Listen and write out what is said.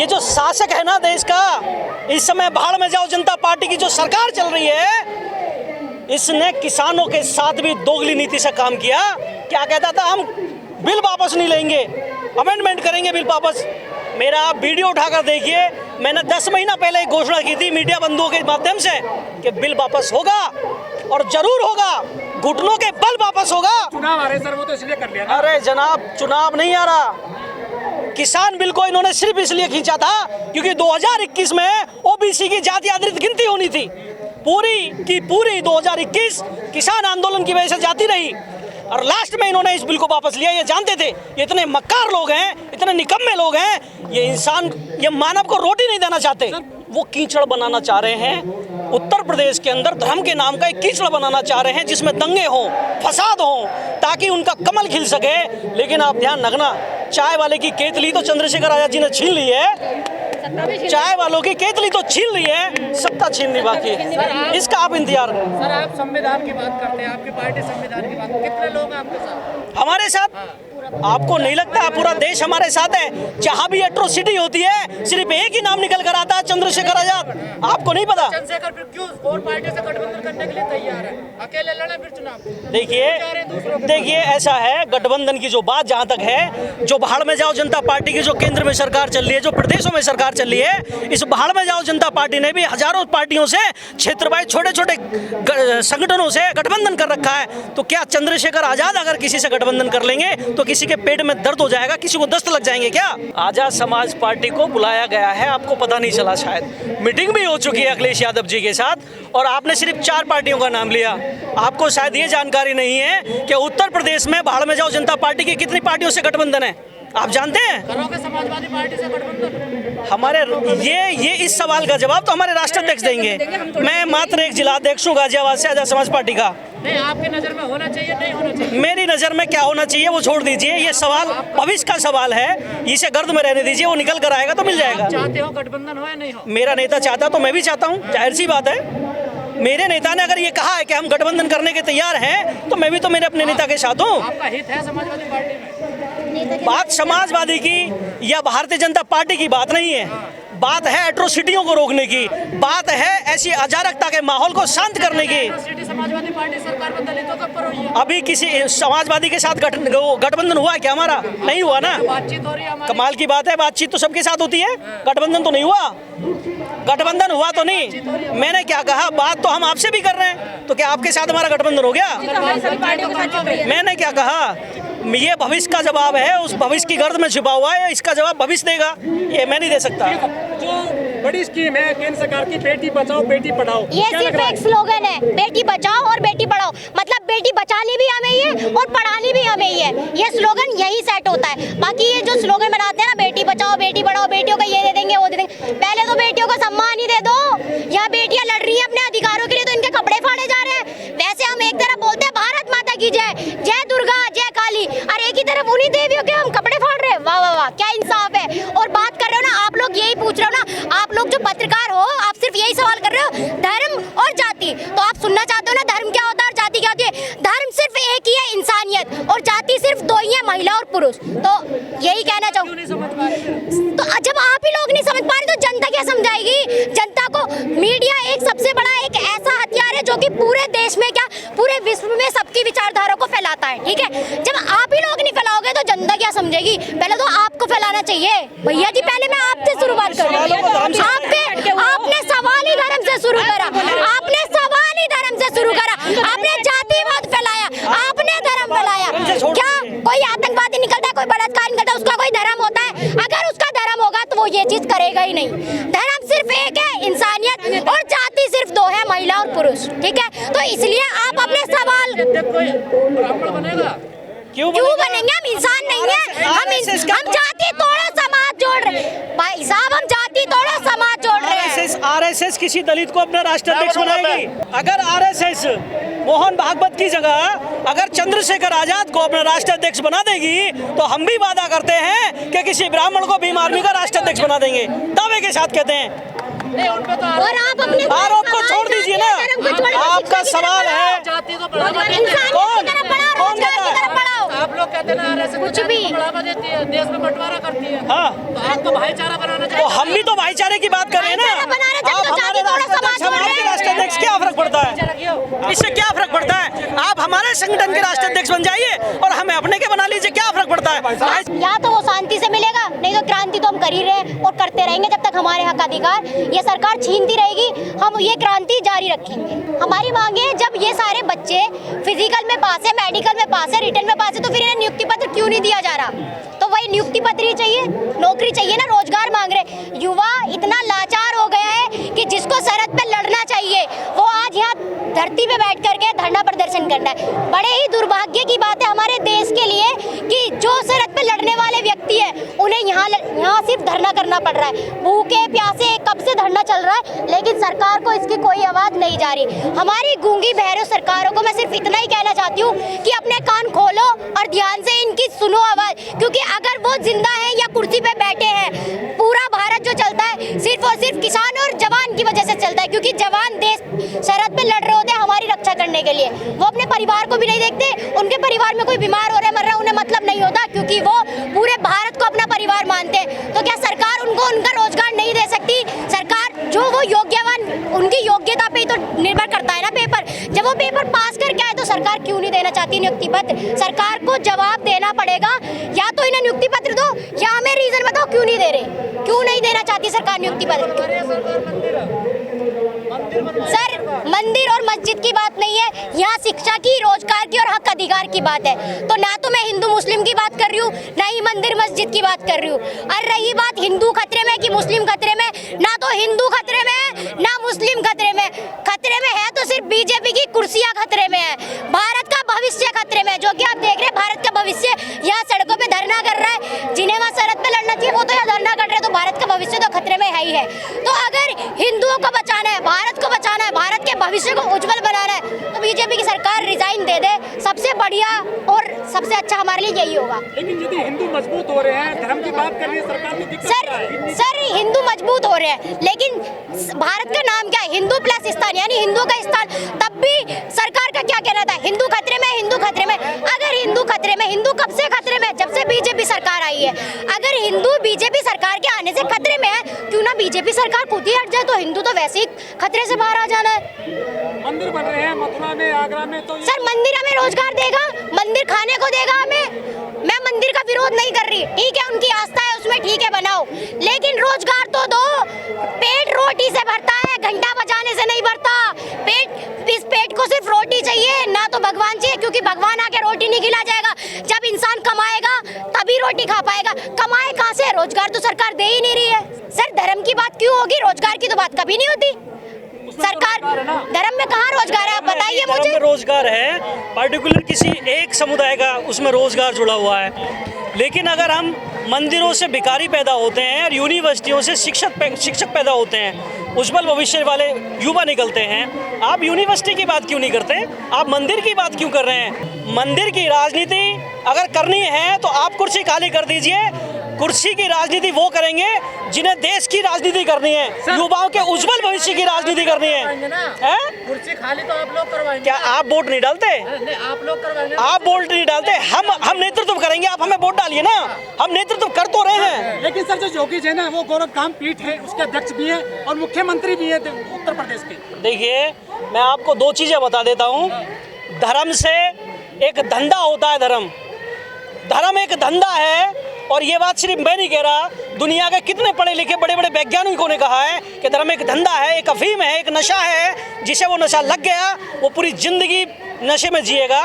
ये जो शासक है ना देश का, इस समय भाड़ में जाओ जनता पार्टी की जो सरकार चल रही है, इसने किसानों के साथ भी दोगली नीति से काम किया। क्या कहता था, हम बिल वापस नहीं लेंगे, अमेंडमेंट करेंगे बिल वापस। मेरा आप वीडियो उठाकर देखिए, मैंने 10 महीना पहले एक घोषणा की थी मीडिया बंधुओं के माध्यम से कि बिल वापस होगा और जरूर होगा, घुटनों के बल वापस होगा। चुनाव आ रहे सर, वो तो इसलिए कर लिया ना। अरे जनाब, चुनाव नहीं आ रहा। किसान बिल को इन्होंने सिर्फ इसलिए खींचा था क्योंकि 2021 में ओबीसी की जाति आधारित गिनती होनी थी। पूरी की पूरी 2021 किसान आंदोलन की वजह से जाती रही और लास्ट में इन्होंने इस बिल को वापस लिया। ये जानते थे ये इतने मक्कार लोग हैं, इतने निकम्मे लोग हैं, ये इंसान, ये मानव को रोटी नहीं देना चाहते, वो कीचड़ बनाना चाह रहे हैं। उत्तर प्रदेश के अंदर धर्म के नाम का एक कीचड़ बनाना चाह रहे हैं जिसमें दंगे हों, फसाद हों, ताकि उनका कमल खिल सके। लेकिन आप ध्यान रखना, चाय वाले की केतली तो चंद्रशेखर आजाद जी ने छीन ली है, चाय वालों की केतली तो छीन ली है, सत्ता छीननी बाकी है। इसका आप इंतजार। सर आप संविधान की बात करते हैं, आपकी पार्टी संविधान की बात, कितने लोग हैं आपके साथ? हमारे साथ आपको नहीं लगता पूरा देश हमारे साथ है? जहाँ भी एट्रोसिटी होती है सिर्फ एक ही नाम निकल कर आता है, चंद्रशेखर आजाद। आपको नहीं पता? चंद्रशेखर फिर क्यों और पार्टी से गठबंधन करने के लिए तैयार है? अकेले लड़े फिर चुनाव? देखिए ऐसा है, गठबंधन की जो बात जहाँ तक है, जो भाड़ में जाओ जनता पार्टी की जो केंद्र में सरकार चल रही है, जो प्रदेशों में सरकार चल रही है, इस भाड़ में जाओ जनता पार्टी ने भी हजारों पार्टियों से, क्षेत्रवाई छोटे छोटे संगठनों से गठबंधन कर रखा है। तो क्या चंद्रशेखर आजाद अगर किसी से गठबंधन कर लेंगे तो किसी के पेट में दर्द हो जाएगा, किसी को दस्त लग जाएंगे क्या? आजाद समाज पार्टी को बुलाया गया है, आपको पता नहीं चला शायद। मीटिंग भी हो चुकी है अखिलेश यादव जी के साथ और आपने सिर्फ 4 पार्टियों का नाम लिया। आपको शायद ये जानकारी नहीं है कि उत्तर प्रदेश में भाड़ में जाओ जनता पार्टी की कितनी पार्टियों से गठबंधन है, आप जानते हैं? करोगे समाजवादी पार्टी से गठबंधन? हमारे ये इस सवाल का जवाब तो हमारे राष्ट्राध्यक्ष देंगे। मैं मात्र एक जिला अध्यक्ष हूँ गाजियाबाद से आजाद समाज पार्टी का। नहीं, आपकी नजर में होना चाहिए, नहीं होना चाहिए? मेरी नज़र में क्या होना चाहिए वो छोड़ दीजिए, ये सवाल भविष्य का सवाल है, इसे गर्द में रहने दीजिए, वो निकल कर आएगा तो मिल जाएगा। चाहते हो गठबंधन हो या नहीं हो? मेरा नेता चाहता तो मैं भी चाहता हूँ, जाहिर सी बात है। मेरे नेता ने अगर ये कहा है कि हम गठबंधन करने के तैयार हैं तो मैं भी तो मेरे अपने नेता के साथ हूँ। आपका हित है समाजवादी पार्टी में? बात समाजवादी की या भारतीय जनता पार्टी की बात नहीं है, बात है एट्रोसिटियों को रोकने की, बात है ऐसी अराजकता के माहौल को शांत करने की। समाजवादी पार्टी सरकार में दलितों का पर हुई है। अभी किसी समाजवादी के साथ गठबंधन हुआ है क्या? हमारा नहीं हुआ ना। बातचीत हो रही है हमारी। कमाल की बात है, बातचीत तो सबके साथ होती है, गठबंधन तो नहीं हुआ, गठबंधन हुआ तो नहीं। मैंने क्या कहा, बात तो हम आपसे भी कर रहे हैं, तो क्या आपके साथ हमारा गठबंधन हो गया? मैंने क्या कहा, ये भविष्य का जवाब है, उस भविष्य की गर्द में छुपा हुआ है, इसका जवाब भविष्य देगा, ये मैं नहीं दे सकता। जो बड़ी स्कीम है केंद्र सरकार की, बेटी बचाओ बेटी पढ़ाओ, ये सिर्फ एक स्लोगन है, बेटी बचाओ और बेटी पढ़ाओ, मतलब बेटी बचानी भी हमें ही है और पढ़ानी भी हमें ही है, ये स्लोगन यही सेट होता है। बाकी ये जो स्लोगन बनाते हैं ना, बेटी बचाओ बेटी पढ़ाओ, बेटियों को ये दे देंगे वो दे देंगे, पहले तो बेटियों को सम्मान ही दे दो। यहाँ बेटियां लड़ रही हैं अपने अधिकारों के लिए तो इनके कपड़े फाड़े जा रहे हैं। वैसे हम एक तरफ बोलते हैं भारत माता की जय, जय दुर्गा जय काली, और एक ही तरफ उन्हीं देवियों के हम कपड़े फाड़ रहे हैं। वाह वाह वाह, क्या इंसाफ है। और बात कर रहे हो ना आप लोग, यही पूछ रहे हो ना आप लोग जो पत्रकार हो, आप सिर्फ यही सवाल कर रहे हो धर्म और जाति, तो आप सुनना चाहते हो ना धर्म क्या होता है और जाति क्या होती है? धर्म सिर्फ एक ही है, इंसानियत, और जाति सिर्फ 2 ही है, महिला और पुरुष। तो यही कहना चाहूँ। तो जब आप ही लोग नहीं समझ पा रहे तो जनता क्या समझाएगी? जनता को मीडिया एक सबसे बड़ा एक ऐसा हथियार है जो कि पूरे देश में क्या पूरे विश्व में सबकी विचारधारा को फैलाता है, ठीक है? जब आप ही लोग नहीं फैलाओगे तो जनता क्या समझेगी? पहले तो आपको फैलाना चाहिए भैया जी। पहले मैं आपसे शुरुआत करूँ, आपने सवाल ही धर्म से शुरू करा, आपने सवाल ही धर्म से शुरू करा, आपने जातिवाद फैलाया, आपने धर्म फैलाया। क्या कोई आतंकवादी निकलता है, कोई बलात्कार निकलता है, उसका कोई धर्म होता है? अगर उसका धर्म होगा तो वो ये चीज करेगा ही नहीं। धर्म सिर्फ एक है, इंसानियत, और जाति सिर्फ 2 है, महिला और पुरुष, ठीक है? तो इसलिए आप अपने सवाल क्यों बनेंगे? हम इंसान नहीं है, हम जाति तोड़ो समाज जोड़ रहे हैं भाई साहब, हम जाति तोड़ो समाज जोड़ रहे हैं। आरएसएस किसी दलित को अपना राष्ट्राध्यक्ष बनाएगी? अगर आरएसएस मोहन भागवत की जगह अगर चंद्रशेखर आजाद को अपना राष्ट्राध्यक्ष बना देगी तो हम भी वादा करते हैं कि किसी ब्राह्मण को भीम आर्मी का राष्ट्राध्यक्ष बना देंगे, दावे के साथ कहते हैं। और आप अपने आरोप को छोड़ दीजिए ना, आपका सवाल है जाति को बढ़ावा कौन कहता है? सत्यनारायण कुछ भी। बढ़ावा देती है, देश में बंटवारा करती है। हाँ। तो आपको भाईचारा बनाना तो चाहिए। हम भी तो भाईचारे की बात कर रहे हैं ना। भाईचारा बना रहे थे, आप तो हमारे जाति थोड़ा राष्ट्राध्यक्ष, समाज हमारे में राष्ट्राध्यक्ष, क्या फर्क पड़ता है? इससे क्या फर्क पड़ता है? आप हमारे संगठन के राष्ट्राध्यक्ष बन जाइए और हमें अपने के बना लीजिए, क्या फर्क पड़ता है? या तो वो शांति से मिलेगा, नहीं तो क्रांति तो हम कर ही रहे हैं और करते रहेंगे जब तक हमारे हक अधिकार ये सरकार छीनती रहेगी। हम ये क्रांति जारी रखेंगे। हमारी मांगे है, जब ये सारे बच्चे फिजिकल में पास है, मेडिकल में पास है, रिटर्न में पास है, तो फिर इन्हें नियुक्ति पत्र क्यों नहीं दिया जा रहा? तो वही नियुक्ति पत्र ही चाहिए, नौकरी चाहिए ना, रोजगार मांग रहे। युवा इतना लाचार हो गया है कि जिसको सरहद पे लड़ना चाहिए वो आज यहाँ धरती पे बैठ करके धरना प्रदर्शन करना है। बड़े ही दुर्भाग्य की बात है हमारे देश के लिए कि जो सरहद पे लड़ने वाले व्यक्ति है उन्हें यहाँ सिर्फ धरना करना पड़ रहा है। भूखे प्यासे कब से धरना चल रहा है, लेकिन सरकार को इसकी कोई आवाज नहीं जा रही। हमारी गूंगी बहरे सरकारों को मैं सिर्फ इतना ही कहना चाहती हूँ कि अपने कान खोलो और ध्यान से इनकी सुनो आवाज, क्योंकि अगर वो जिंदा है या कुर्सी पे बैठे हैं, पूरा भारत जो चलता है सिर्फ और सिर्फ किसान और जवान की वजह से चलता है, क्योंकि जवान देश सरहद पे लड़ रहे होते हैं हमारी रक्षा करने के लिए। वो अपने परिवार को भी नहीं देखते, उनके परिवार में कोई बीमार हो रहा है, मर रहा है, उन्हें मतलब नहीं होता, क्योंकि वो पूरे भारत को अपना परिवार मानते हैं। तो क्या सरकार उनको उनका रोजगार नहीं दे सकती? सरकार जो वो योग्यवान, उनकी योग्यता पे ही तो निर्भर करता है ना पेपर। जब वो पेपर पास करके आए तो सरकार क्यों नहीं देना चाहती नियुक्ति पत्र? सरकार को जवाब देना पड़ेगा, या तो इन्हें नियुक्ति पत्र दो या हमें रीजन बताओ क्यों नहीं दे रहे, क्यों नहीं देना चाहती सरकार नियुक्ति पत्र? सर, मंदिर और मस्जिद की बात नहीं है, यहाँ शिक्षा की, रोजगार की और हक अधिकार की बात है। तो ना तो मैं हिंदू मुस्लिम की बात कर रही हूँ, ना ही मंदिर मस्जिद की बात कर रही हूँ। और रही बात हिंदू खतरे में कि मुस्लिम खतरे में, ना तो हिंदू खतरे में है ना मुस्लिम खतरे में। खतरे में है तो सिर्फ बीजेपी की कुर्सियां खतरे में है, भारत का भविष्य खतरे में, जो कि आप देख रहे हैं भारत का भविष्य यहाँ सड़कों पे धरना कर रहा है। जिन्हें वहाँ सरहद पे लड़ना चाहिए वो तो यहाँ धरना कर रहे हैं, तो भारत का भविष्य तो खतरे में है ही है। तो अगर हिंदुओं को बचाना है, भारत को बचाना है, भारत के भविष्य को उज्जवल बनाना है, तो बीजेपी की सरकार रिजाइन दे दे, सबसे बढ़िया और सबसे अच्छा हमारे लिए यही होगा। लेकिन यदि हिंदू मजबूत हो रहे हैं, धर्म की बात कर रही है सरकार, तो दिक्कत क्या है? सर हिंदू मजबूत हो रहे हैं, लेकिन भारत का नाम क्या है? हिंदू प्लस स्थान, यानी हिंदू का स्थान। तब भी सरकार का क्या कहना था? हिंदू खतरे में, हिंदू खतरे में। अगर हिंदू खतरे में, हिंदू कब से खतरे में? जब से बीजेपी सरकार आई है। अगर हिंदू बीजेपी सरकार के आने से खतरे में है, क्यों ना बीजेपी सरकार खुद ही हट जाए, तो हिंदू तो वैसे ही खतरे से बाहर आ जाना है। मंदिर बन रहे हैं मथुरा में, आगरा में, तो सर मंदिर हमें रोजगार देगा, मंदिर खाने को देगा हमें। मैं मंदिर का विरोध नहीं कर रही, ठीक है उनकी आस्था है उसमें, ठीक है बनाओ, लेकिन रोजगार तो दो। पेट रोटी से भरता है, घंटा बजाने से नहीं भरता। इस पेट को सिर्फ रोटी चाहिए, ना तो भगवान चाहिए, क्योंकि भगवान आके रोटी नहीं खिला जाएगा। जब इंसान कमाएगा तभी रोटी खा पाएगा। कमाए कहाँ से? रोजगार तो सरकार दे ही नहीं रही है। सर धर्म की बात क्यों होगी? रोजगार की तो बात कभी नहीं होती। सरकार धर्म में कहाँ रोजगार है? आप बताइए मुझे। रोजगार है पर्टिकुलर किसी एक समुदाय का, उसमें रोजगार जुड़ा हुआ है। लेकिन अगर हम मंदिरों से भिखारी पैदा होते हैं और यूनिवर्सिटियों से शिक्षक पैदा होते हैं, उज्जवल भविष्य वाले युवा निकलते हैं, आप यूनिवर्सिटी की बात क्यों नहीं करते? आप मंदिर की बात क्यों कर रहे हैं? मंदिर की राजनीति अगर करनी है तो आप कुर्सी खाली कर दीजिए। कुर्सी की राजनीति वो करेंगे जिन्हें देश की राजनीति करनी है, युवाओं के उज्जवल भविष्य की राजनीति करनी है। कुर्सी खाली तो आप लोग करवाएंगे। क्या आप वोट नहीं डालते? नहीं, आप लोग करवाएंगे। आप वोट नहीं डालते, हम नेतृत्व करेंगे, आप हमें वोट डालिए ना। हम नेतृत्व कर तो रहे हैं। लेकिन सर जो योगी जी है ना, वो गोरखधाम पीठ है, उसके अध्यक्ष भी है और मुख्यमंत्री भी है उत्तर प्रदेश के। देखिए मैं आपको दो चीजें बता देता हूँ। धर्म से एक धंधा होता है, धर्म एक धंधा है। और ये बात सिर्फ मैं नहीं कह रहा, दुनिया के कितने पढ़े लिखे बड़े बड़े वैज्ञानिकों ने कहा है कि धर्म एक धंधा है, एक अफीम है, एक नशा है। जिसे वो नशा लग गया वो पूरी जिंदगी नशे में जिएगा।